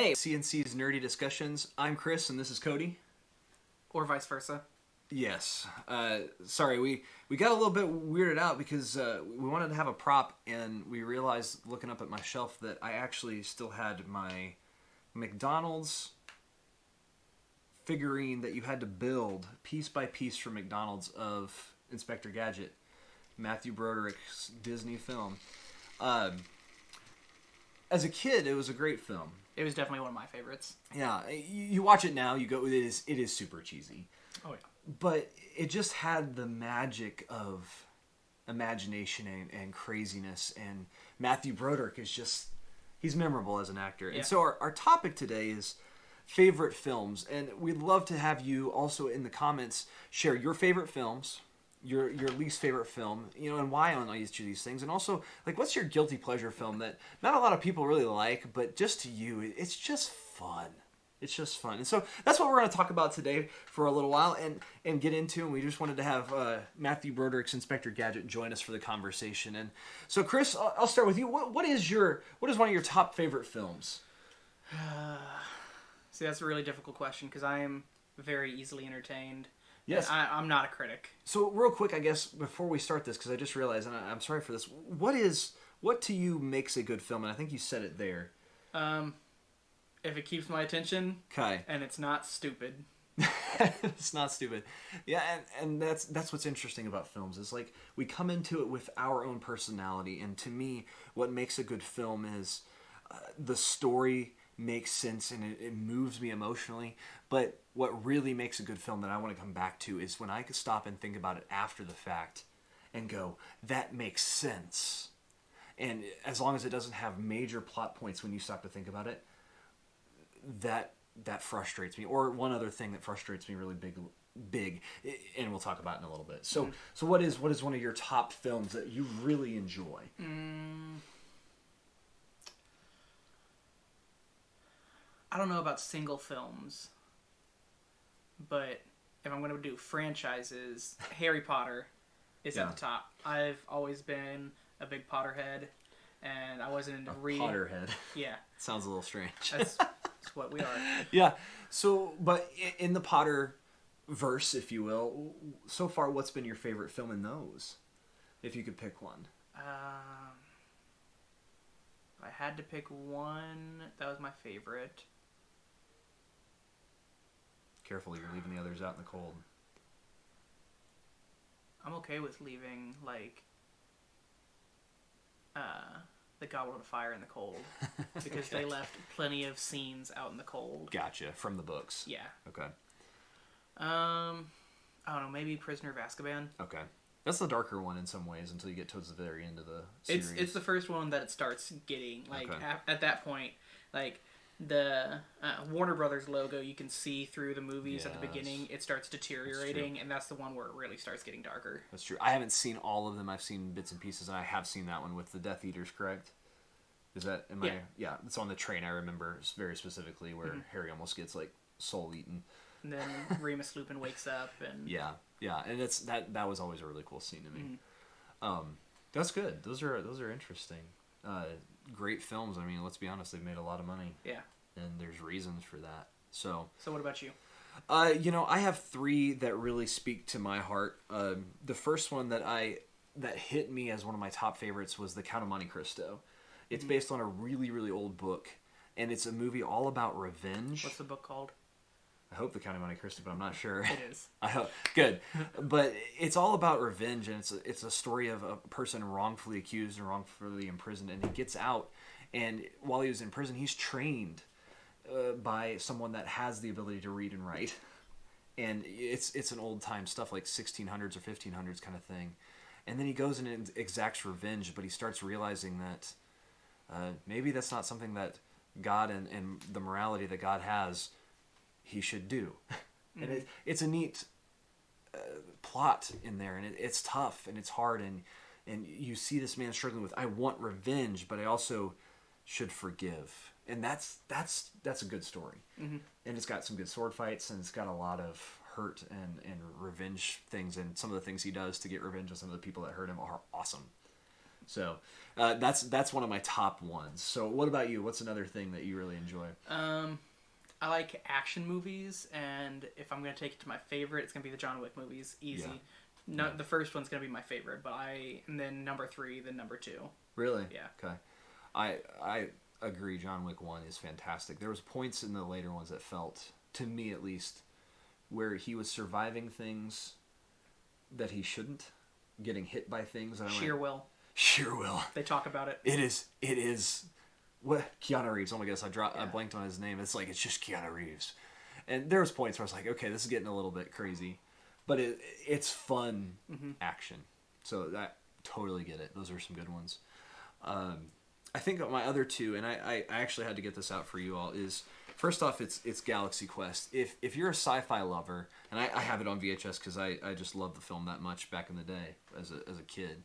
Hey, CNC's Nerdy Discussions. I'm Chris, and this is Cody. Or vice versa. Yes. Sorry, we got a little bit weirded out because we wanted to have a prop, and we realized, looking up at my shelf, that I actually still had my McDonald's figurine that you had to build piece by piece from McDonald's of Inspector Gadget, Matthew Broderick's Disney film. As a kid, it was a great film. It was definitely one of my favorites. Yeah, you watch it now, you go, it is super cheesy. Oh, yeah. But it just had the magic of imagination and craziness, and Matthew Broderick is just, he's memorable as an actor. Yeah. And so our topic today is favorite films, and we'd love to have you also in the comments share your favorite films, your least favorite film, and why on each of these things, and also, like, what's your guilty pleasure film that not a lot of people really like, but just to you, it's just fun. It's just fun. And so that's what we're going to talk about today for a little while and get into, and we just wanted to have Matthew Broderick's Inspector Gadget join us for the conversation. And so, Chris, I'll start with you. What is one of your top favorite films? See, that's a really difficult question because I am very easily entertained. Yes. I'm not a critic. So real quick, I guess, before we start this, because I just realized, and I'm sorry for this, what to you makes a good film? And I think you said it there. If it keeps my attention, Okay. and it's not stupid. It's not stupid. Yeah, and that's what's interesting about films is, like, we come into it with our own personality, and to me, what makes a good film is the story makes sense and it moves me emotionally, but what really makes a good film that I want to come back to is when I can stop and think about it after the fact and go, that makes sense. And as long as it doesn't have major plot points when you stop to think about it, that frustrates me. Or one other thing that frustrates me really big, and we'll talk about it in a little bit. So what is one of your top films that you really enjoy? I don't know about single films, but if I'm going to do franchises, Harry Potter is at the top. I've always been a big Potterhead, and I wasn't into Potterhead. Yeah. Sounds a little strange. That's what we are. Yeah. So, but in the Potter verse, if you will, so far, what's been your favorite film in those? If you could pick one. I had to pick one. That was my favorite. Careful, you're leaving the others out in the cold. I'm okay with leaving, like, the Goblet of Fire in the cold. Because they left plenty of scenes out in the cold. Gotcha. From the books. Yeah. Okay. I don't know, maybe Prisoner of Azkaban. Okay. That's the darker one in some ways until you get towards the very end of the series. It's the first one that it starts getting, like, Okay. at that point, like, the Warner Brothers logo you can see through the movies at the beginning. It starts deteriorating, and that's the one where it really starts getting darker. That's true. I haven't seen all of them. I've seen bits and pieces, and I have seen that one with the Death Eaters, correct? Is that, yeah, it's on the train, I remember very specifically, where Harry almost gets, like, soul eaten. And then Remus Lupin wakes up, and... Yeah, and it's that was always a really cool scene to me. That's good. Those are interesting. Great films. I mean, let's be honest, they've made a lot of money. Yeah. And there's reasons for that. So what about you? I have three that really speak to my heart. The first one that hit me as one of my top favorites was The Count of Monte Cristo. It's based on a really, really old book, and it's a movie all about revenge. What's the book called? I hope The Count of Monte Cristo, but I'm not sure. It is. I hope. Good. But it's all about revenge, and it's a story of a person wrongfully accused and wrongfully imprisoned, and he gets out, and while he was in prison, he's trained by someone that has the ability to read and write. And it's an old-time stuff, like 1600s or 1500s kind of thing. And then he goes and exacts revenge, but he starts realizing that maybe that's not something that God and the morality that God has he should do. And it's a neat plot in there, and it's tough and it's hard, and you see this man struggling with, I want revenge, but I also should forgive. And that's a good story. And it's got some good sword fights, and it's got a lot of hurt and revenge things, and some of the things he does to get revenge on some of the people that hurt him are awesome. So that's one of my top ones. So what about you? What's another thing that you really enjoy? I like action movies, and if I'm going to take it to my favorite, it's going to be the John Wick movies. Easy. Yeah. No, the first one's going to be my favorite, and then number 3, then number 2. Really? Yeah. Okay. I agree. John Wick 1 is fantastic. There was points in the later ones that felt, to me at least, where he was surviving things that he shouldn't, getting hit by things. And Sheer will. Sheer will. They talk about it. It is. What? Keanu Reeves. Oh my goodness, I blanked on his name. It's like, it's just Keanu Reeves. And there was points where I was like, okay, this is getting a little bit crazy. But it's fun action. So I totally get it. Those are some good ones. I think my other two, and I actually had to get this out for you all, is first off, it's Galaxy Quest. If you're a sci-fi lover, and I have it on VHS because I just loved the film that much back in the day as a kid.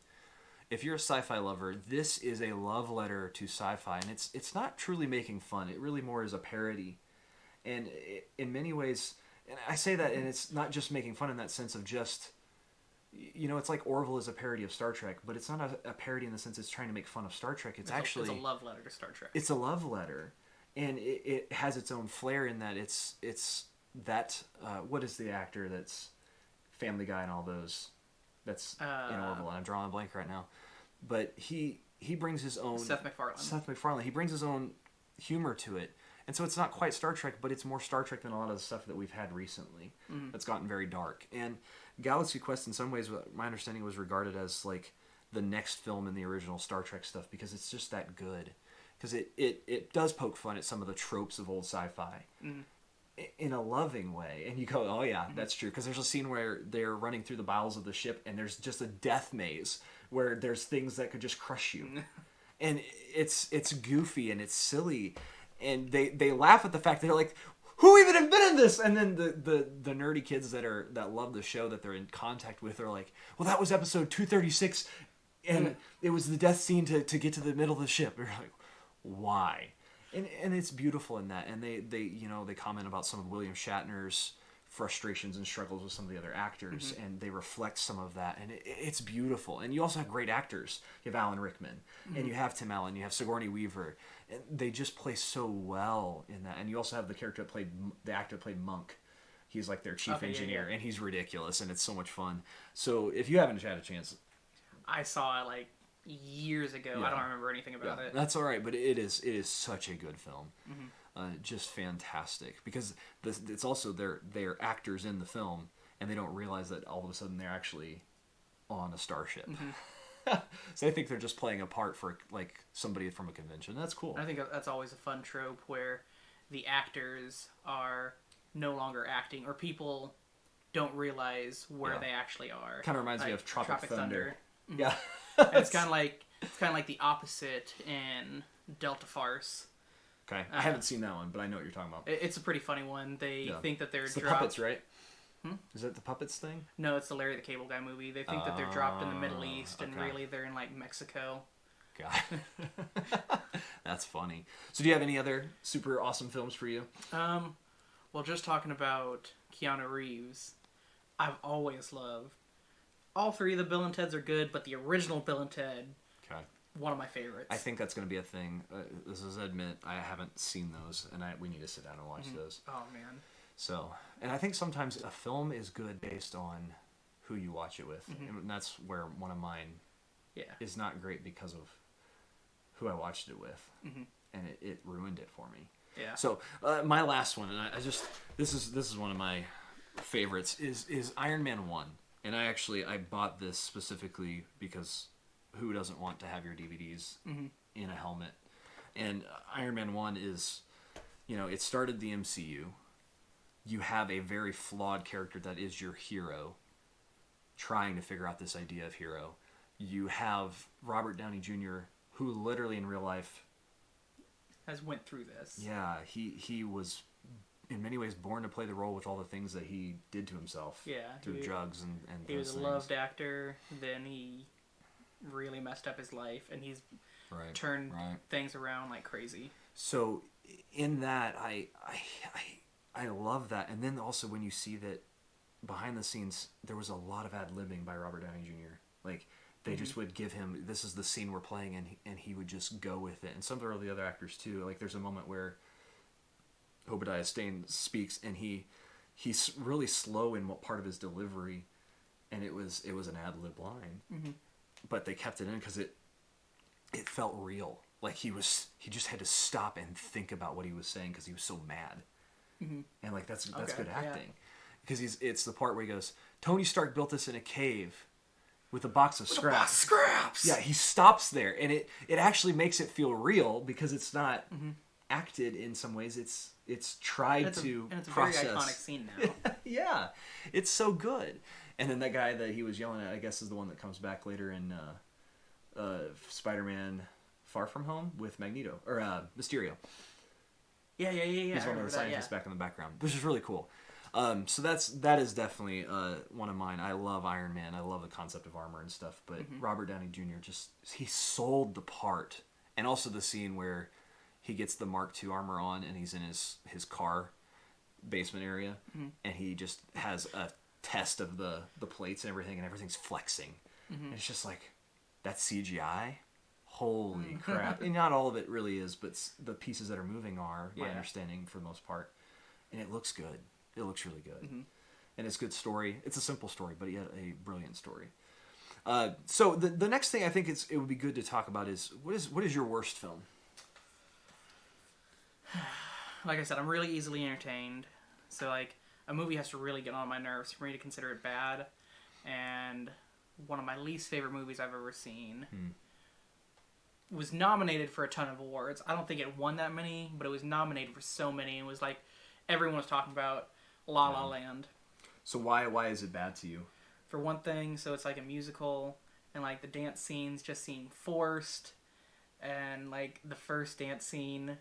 If you're a sci-fi lover, this is a love letter to sci-fi, and it's not truly making fun. It really more is a parody, and in many ways, and I say that, and it's not just making fun in that sense of just, it's like Orville is a parody of Star Trek, but it's not a parody in the sense it's trying to make fun of Star Trek. It's actually a love letter to Star Trek. It's a love letter, and it has its own flair in that it's that what is the actor that's Family Guy and all those. That's in Orville, and I'm drawing a blank right now. But he brings his own... Seth MacFarlane. He brings his own humor to it. And so it's not quite Star Trek, but it's more Star Trek than a lot of the stuff that we've had recently. That's gotten very dark. And Galaxy Quest, in some ways, my understanding, was regarded as like the next film in the original Star Trek stuff because it's just that good. Because it does poke fun at some of the tropes of old sci-fi. In a loving way, and you go, oh yeah, that's true, because there's a scene where they're running through the bowels of the ship and there's just a death maze where there's things that could just crush you, and it's goofy and it's silly, and they laugh at the fact that they're like, who even invented this? And then the nerdy kids that love the show that they're in contact with are like, well, that was episode 236 and it was the death scene to get to the middle of the ship. They're like, why? And it's beautiful in that, and they comment about some of William Shatner's frustrations and struggles with some of the other actors, and they reflect some of that, and it's beautiful. And you also have great actors. You have Alan Rickman, and you have Tim Allen, you have Sigourney Weaver, and they just play so well in that. And you also have the actor that played Monk. He's like their chief engineer, and he's ridiculous, and it's so much fun. So if you haven't had a chance, I saw it like years ago. I don't remember anything about it. That's all right, but it is such a good film. Just fantastic, because it's also they're actors in the film, and they don't realize that all of a sudden they're actually on a starship. So they think they're just playing a part for like somebody from a convention. That's cool. I think that's always a fun trope where the actors are no longer acting, or people don't realize where they actually are. Kind of reminds me of Tropic Thunder. Yeah. And it's kind of like the opposite in Delta Farce. Okay, I haven't seen that one, but I know what you're talking about. It's a pretty funny one. They think that they're it's dropped. The puppets, right? Is that the puppets thing? No, it's the Larry the Cable Guy movie. They think that they're dropped in the Middle East, and really they're in like Mexico. God, that's funny. So, do you have any other super awesome films for you? Well, just talking about Keanu Reeves, I've always loved. All three of the Bill and Teds are good, but the original Bill and Ted, one of my favorites. I think that's going to be a thing. This is admit, I haven't seen those, and we need to sit down and watch those. Oh, man. So, and I think sometimes a film is good based on who you watch it with. And that's where one of mine is not great because of who I watched it with. And it ruined it for me. Yeah. So, my last one, and I just, this is one of my favorites, is Iron Man 1. And I bought this specifically because who doesn't want to have your DVDs in a helmet? And Iron Man 1 is, it started the MCU. You have a very flawed character that is your hero trying to figure out this idea of hero. You have Robert Downey Jr., who literally in real life has went through this. Yeah, he was in many ways born to play the role with all the things that he did to himself. Yeah. Through drugs and he was a loved actor, then he really messed up his life, and he's turned things around like crazy. So in that, I love that. And then also when you see that behind the scenes, there was a lot of ad-libbing by Robert Downey Jr. Like, They just would give him, this is the scene we're playing, and he would just go with it. And some of the other actors too. Like there's a moment where Obadiah Stane speaks, and he's really slow in what part of his delivery, and it was an ad-lib line, but they kept it in because it felt real. Like he just had to stop and think about what he was saying because he was so mad, and like that's good acting, because it's the part where he goes, Tony Stark built this in a cave with a box of scraps. Yeah, he stops there, and it actually makes it feel real because it's not acted in some ways. It's tried to process. It's a very iconic scene now. Yeah, it's so good. And then that guy that he was yelling at, I guess, is the one that comes back later in Spider-Man Far From Home with Magneto or Mysterio. Yeah. He's one of the scientists back in the background, which is really cool. So that is definitely one of mine. I love Iron Man. I love the concept of armor and stuff. But Robert Downey Jr. he sold the part, and also the scene where he gets the Mark II armor on and he's in his car basement area, and he just has a test of the plates and everything's flexing. And it's just like, that's CGI? Holy crap. And not all of it really is, but the pieces that are moving are, my understanding, for the most part. And it looks good. It looks really good. And it's a good story. It's a simple story, but yet a brilliant story. So the next thing I think it would be good to talk about is, what is your worst film? Like I said, I'm really easily entertained. So, like, a movie has to really get on my nerves for me to consider it bad. And one of my least favorite movies I've ever seen was nominated for a ton of awards. I don't think it won that many, but it was nominated for so many. It was like, everyone was talking about La La Land. So why is it bad to you? For one thing, so it's like a musical, and like the dance scenes just seem forced. And like the first dance scene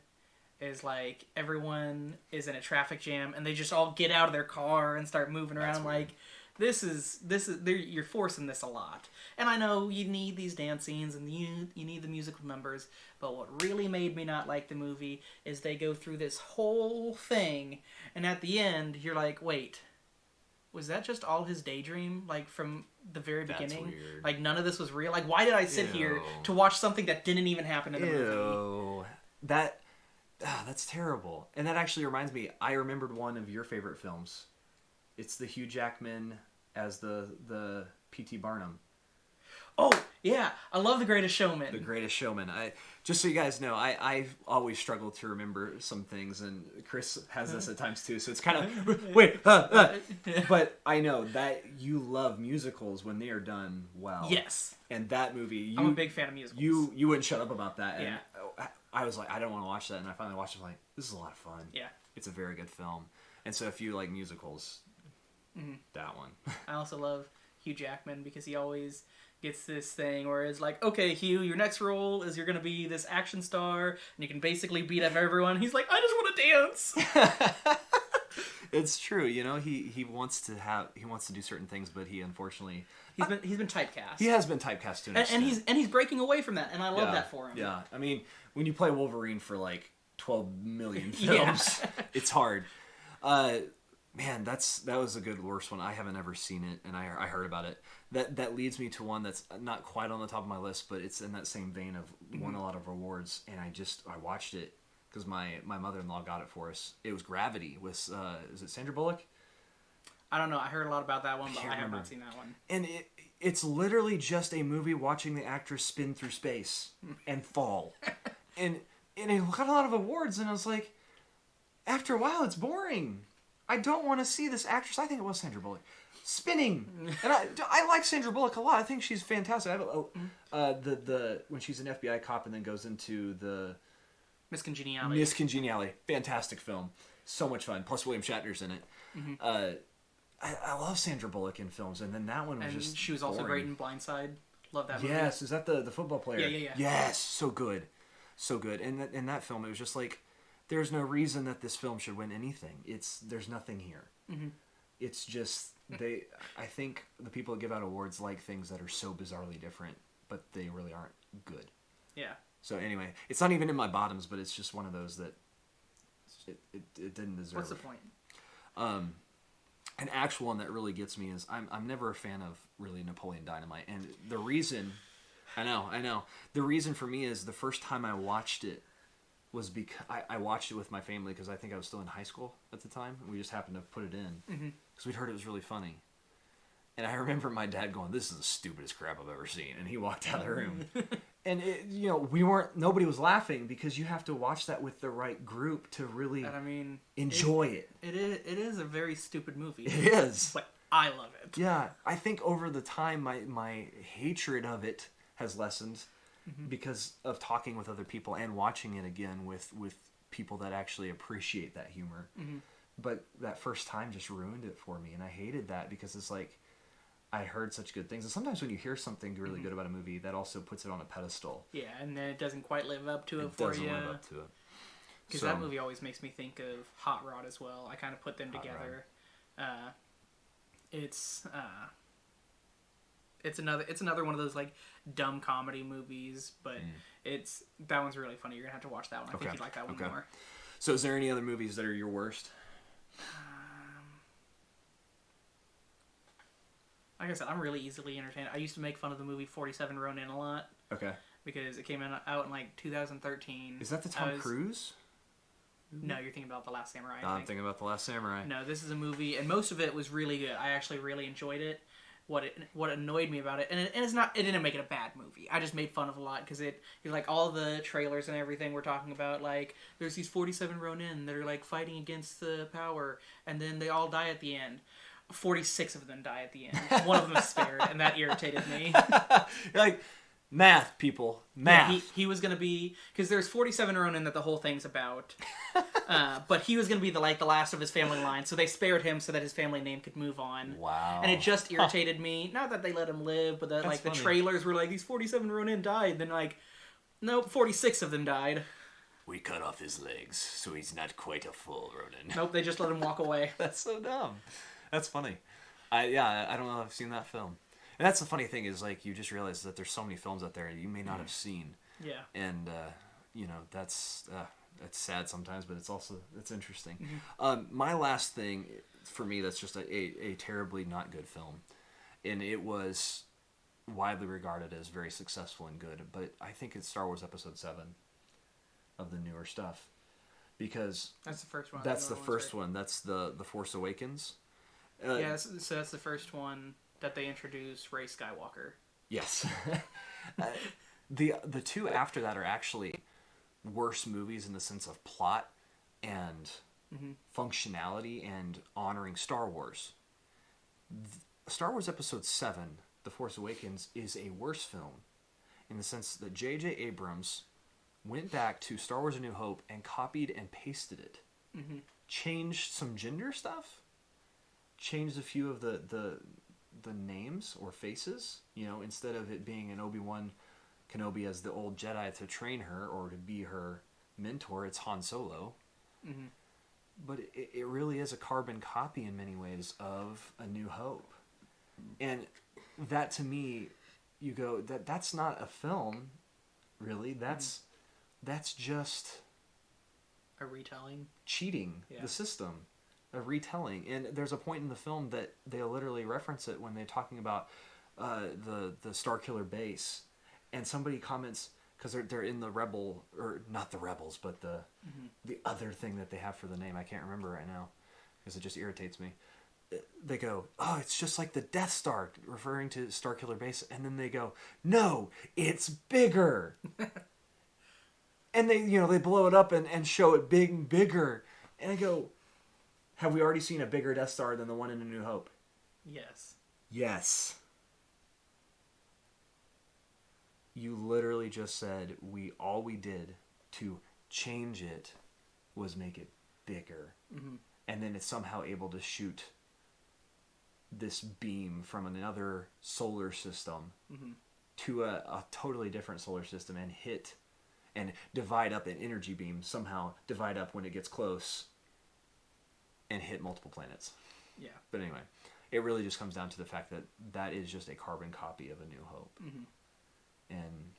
is like everyone is in a traffic jam and they just all get out of their car and start moving around. Like this is you're forcing this a lot. And I know you need these dance scenes and you need the musical numbers, but what really made me not like the movie is they go through this whole thing, and at the end you're like, wait, was that just all his daydream, like from the very beginning? Weird. Like none of this was real? Like why did I sit here to watch something that didn't even happen in the movie? That's terrible. And that actually reminds me, I remembered one of your favorite films. It's the Hugh Jackman as the P.T. Barnum. Oh, yeah. I love The Greatest Showman. The Greatest Showman. Just so you guys know, I've always struggled to remember some things, and Chris has this at times too, so it's kind of, wait, but I know that you love musicals when they are done well. Yes. And that movie, I'm a big fan of musicals. You wouldn't shut up about that. Yeah. And I was like, I don't want to watch that, and I finally watched it. I'm like, this is a lot of fun. Yeah. It's a very good film. And so if you like musicals, that one. I also love Hugh Jackman because he always gets this thing where it's like, okay, Hugh, your next role is you're going to be this action star, and you can basically beat up everyone. He's like, I just want to dance. It's true, you know. He wants to do certain things, but he unfortunately he's been typecast. He has been typecast to an extent. and he's breaking away from that, and I love that for him. Yeah, I mean, when you play Wolverine for like 12 million films, it's hard. Man, that was a good worst one. I haven't ever seen it, and I heard about it. That leads me to one that's not quite on the top of my list, but it's in that same vein of won a lot of awards, and I watched it because my mother-in-law got it for us. It was Gravity with is it Sandra Bullock? I don't know. I heard a lot about that one, but I have not seen that one. And it's literally just a movie watching the actress spin through space and fall, and it got a lot of awards, and I was like, after a while, it's boring. I don't want to see this actress. I think it was Sandra Bullock spinning, and I like Sandra Bullock a lot. I think she's fantastic. The when she's an FBI cop and then goes into the Miss Congeniality. Miss Congeniality, fantastic film, so much fun. Plus William Shatner's in it. I love Sandra Bullock in films, and then that one was just she was also boring. Great in Blindside. Love that movie. Yes, is that the football player? Yeah. Yes, so good. And in that film, it was just like, there's no reason that this film should win anything. There's nothing here. It's just I think the people that give out awards like things that are so bizarrely different, but they really aren't good. Yeah. So anyway, it's not even in my bottoms, but it's just one of those that it didn't deserve. What's the point? An actual one that really gets me is I'm never a fan of really Napoleon Dynamite, and the reason I know the reason for me is the first time I watched it was because I watched it with my family because I think I was still in high school at the time, and we just happened to put it in because we'd heard it was really funny. And I remember my dad going, "This is the stupidest crap I've ever seen," and he walked out of the room. And nobody was laughing because you have to watch that with the right group to really enjoy it. It is a very stupid movie. It is. But I love it. Yeah, I think over the time my hatred of it has lessened because of talking with other people and watching it again with people that actually appreciate that humor. But that first time just ruined it for me, and I hated that because it's like I heard such good things. And sometimes when you hear something really good about a movie, that also puts it on a pedestal. Yeah, and then it doesn't quite live up to it for you. It doesn't live up to it. Because that movie always makes me think of Hot Rod as well. I kind of put them together. It's another one of those like dumb comedy movies, but that one's really funny. You're gonna have to watch that one. I think you'd like that one more. So, is there any other movies that are your worst? Like I said, I'm really easily entertained. I used to make fun of the movie 47 Ronin a lot. Okay. Because it came out in like 2013. Is that the Tom Cruise? No, you're thinking about The Last Samurai. I'm thinking about The Last Samurai. No, this is a movie, and most of it was really good. I actually really enjoyed it. What annoyed me about it, and it didn't make it a bad movie. I just made fun of a lot because like all the trailers and everything we're talking about, like there's these 47 Ronin that are like fighting against the power, and then they all die at the end. 46 of them die at the end. One of them is spared, and that irritated me. You're like, math, people. Math. Yeah, he was going to be... Because there's 47 Ronin that the whole thing's about. But he was going to be the last of his family line, so they spared him so that his family name could move on. Wow. And it just irritated me. Not that they let him live, but that like the trailers were like, these 47 Ronin died. Then like, nope, 46 of them died. We cut off his legs, so he's not quite a full Ronin. Nope, they just let him walk away. That's so dumb. That's funny. I don't know if I've seen that film. And that's the funny thing is, like, you just realize that there's so many films out there you may not have seen. Yeah. And, that's sad sometimes, but it's interesting. My last thing, for me, that's just a terribly not good film. And it was widely regarded as very successful and good, but I think it's Star Wars Episode 7 of the newer stuff. Because... That's the first one. That's the first one. That's the Force Awakens. So that's the first one that they introduced Rey Skywalker. Yes. The two after that are actually worse movies in the sense of plot and functionality and honoring Star Wars. Star Wars Episode 7, The Force Awakens, is a worse film in the sense that J.J. Abrams went back to Star Wars A New Hope and copied and pasted it. Changed some gender stuff. Changed a few of the names or faces, instead of it being an Obi-Wan Kenobi as the old Jedi to train her or to be her mentor, it's Han Solo. But it really is a carbon copy in many ways of A New Hope. And that, to me, you go, that's not a film, really. That's just... a retelling? Cheating the system. A retelling. And there's a point in the film that they literally reference it when they're talking about the Starkiller base, and somebody comments, because they're in the rebel, or not the rebels, but the other thing that they have for the name, I can't remember right now because it just irritates me. They go, oh, it's just like the Death Star, referring to Starkiller base, and then they go, no, it's bigger. And they blow it up and show it big and bigger, and I go, have we already seen a bigger Death Star than the one in A New Hope? Yes. Yes. You literally just said all we did to change it was make it bigger. And then it's somehow able to shoot this beam from another solar system to a totally different solar system and hit and divide up an energy beam, somehow divide up when it gets close and hit multiple planets. Yeah. But anyway, it really just comes down to the fact that is just a carbon copy of A New Hope. And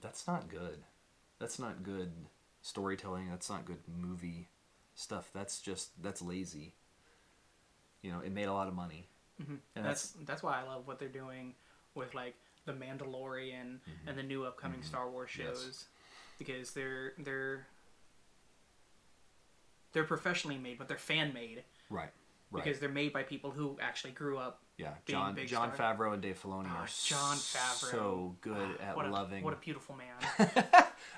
that's not good. That's not good storytelling. That's not good movie stuff. That's lazy. it made a lot of money. Mm-hmm. And that's why I love what they're doing with like the Mandalorian and the new upcoming Star Wars shows, because they're professionally made, but they're fan made. Right. Because they're made by people who actually grew up. Yeah, John Favreau and Dave Filoni are John Favreau. So good at loving. What a beautiful man.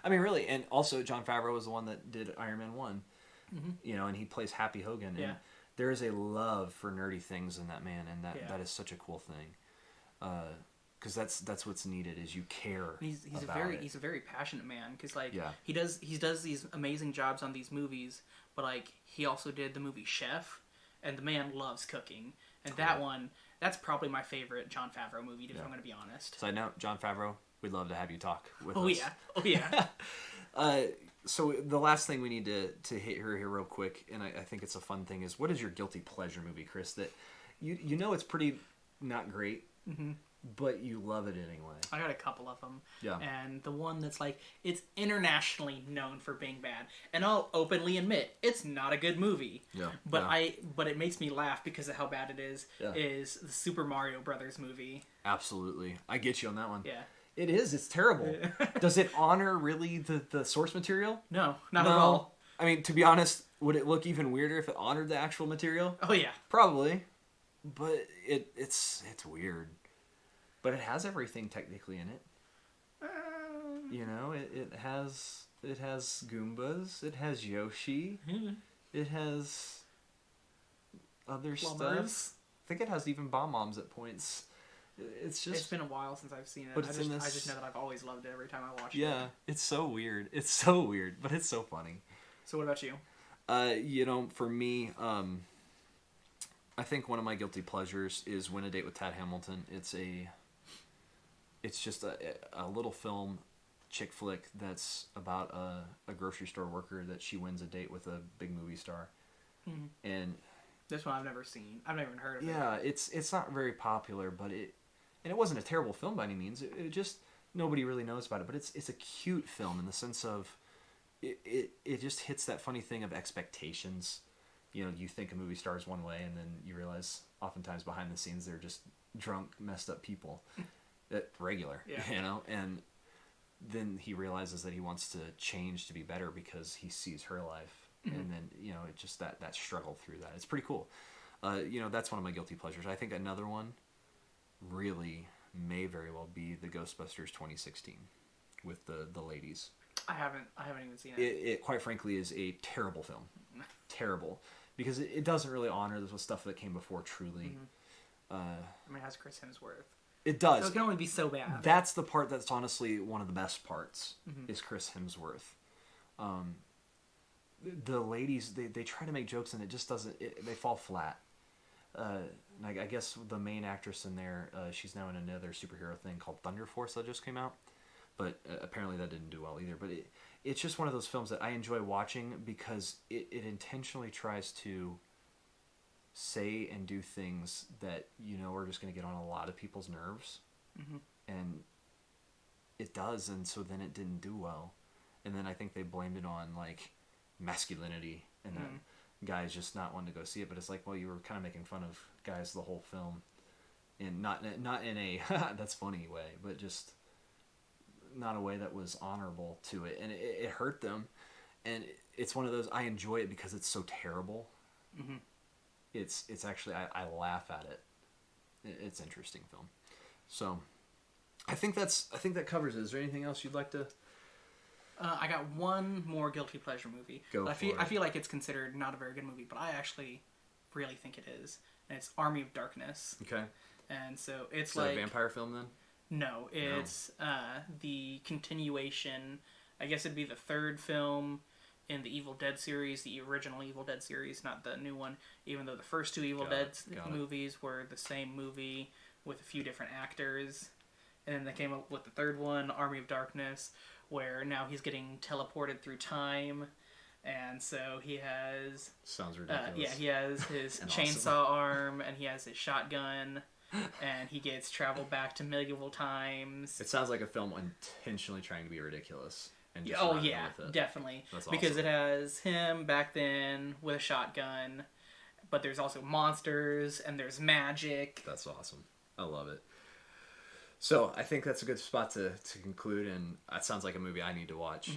I mean, really, and also John Favreau was the one that did Iron Man 1. And he plays Happy Hogan. And there is a love for nerdy things in that man, and that is such a cool thing. Because that's what's needed, is you care. He's a very passionate man, because he does these amazing jobs on these movies, but like he also did the movie Chef, and the man loves cooking, and that's probably my favorite Jon Favreau movie, if I'm going to be honest. Side note, Jon Favreau, we'd love to have you talk with us. Oh yeah. So the last thing we need to hit here real quick, and I think it's a fun thing, is what is your guilty pleasure movie, Chris, that you know it's pretty not great, but you love it anyway? I got a couple of them. Yeah. And the one that's like, it's internationally known for being bad, and I'll openly admit it's not a good movie. Yeah. But it makes me laugh because of how bad it is. Yeah. Is the Super Mario Brothers movie? Absolutely, I get you on that one. Yeah. It is. It's terrible. Does it honor really the source material? No, not at all. I mean, to be honest, would it look even weirder if it honored the actual material? Oh yeah, probably. But it's weird. But it has everything technically in it. It has Goombas. It has Yoshi. It has other stuff. I think it has even bomb-bombs at points. It's been a while since I've seen it. But I just know that I've always loved it every time I watch it. Yeah, it's so weird. It's so weird, but it's so funny. So what about you? For me, I think one of my guilty pleasures is Win a Date with Tat Hamilton. It's just a little film, chick flick, that's about a grocery store worker that she wins a date with a big movie star. And this one I've never seen. I've never even heard of it. Yeah, it's not very popular, but it wasn't a terrible film by any means. It just, nobody really knows about it, but it's a cute film in the sense of it just hits that funny thing of expectations. You think a movie star is one way, and then you realize oftentimes behind the scenes they're just drunk, messed up people. Regular, and then he realizes that he wants to change to be better because he sees her life, and then it just that struggle through that. It's pretty cool. That's one of my guilty pleasures. I think another one really may very well be the Ghostbusters 2016 with the ladies. I haven't even seen it. It quite frankly is a terrible film. Terrible, because it doesn't really honor the stuff that came before. Truly, it has Chris Hemsworth. It does. So it can only be so bad. That's the part that's honestly one of the best parts, is Chris Hemsworth. The ladies, they try to make jokes, and it just doesn't, they fall flat. I guess the main actress in there, she's now in another superhero thing called Thunder Force that just came out. But apparently that didn't do well either. But it's just one of those films that I enjoy watching because it intentionally tries to say and do things that are just going to get on a lot of people's nerves, and it does, and so then it didn't do well, and then I think they blamed it on like masculinity and that guys just not wanting to go see it. But it's like, well, you were kind of making fun of guys the whole film, and not in a that's funny way, but just not a way that was honorable to it, and it hurt them. And it's one of those, I enjoy it because it's so terrible. It's actually, I laugh at it. It's an interesting film. So I think that covers it. Is there anything else you'd like to? I got one more guilty pleasure movie. I feel like it's considered not a very good movie, but I actually really think it is. And it's Army of Darkness. Okay. And so it's a vampire film then? No, it's the continuation. I guess it'd be the third film in the Evil Dead series, the original Evil Dead series, not the new one, even though the first two Evil Dead movies were the same movie with a few different actors. And then they came up with the third one, Army of Darkness, where now he's getting teleported through time. And so he has... Sounds ridiculous. He has his chainsaw arm, and he has his shotgun, and he gets traveled back to medieval times. It sounds like a film intentionally trying to be ridiculous. Definitely. That's awesome. Because it has him back then with a shotgun, but there's also monsters and there's magic. That's awesome. I love it. So I think that's a good spot to conclude, and that sounds like a movie I need to watch.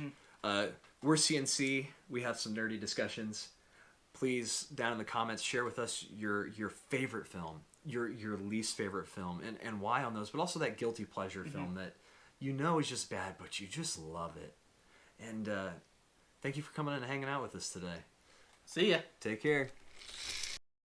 We're CNC. We have some nerdy discussions. Please, down in the comments, share with us your favorite film, your least favorite film, and why on those, but also that guilty pleasure film that you know is just bad, but you just love it. And thank you for coming in and hanging out with us today. See ya. Take care.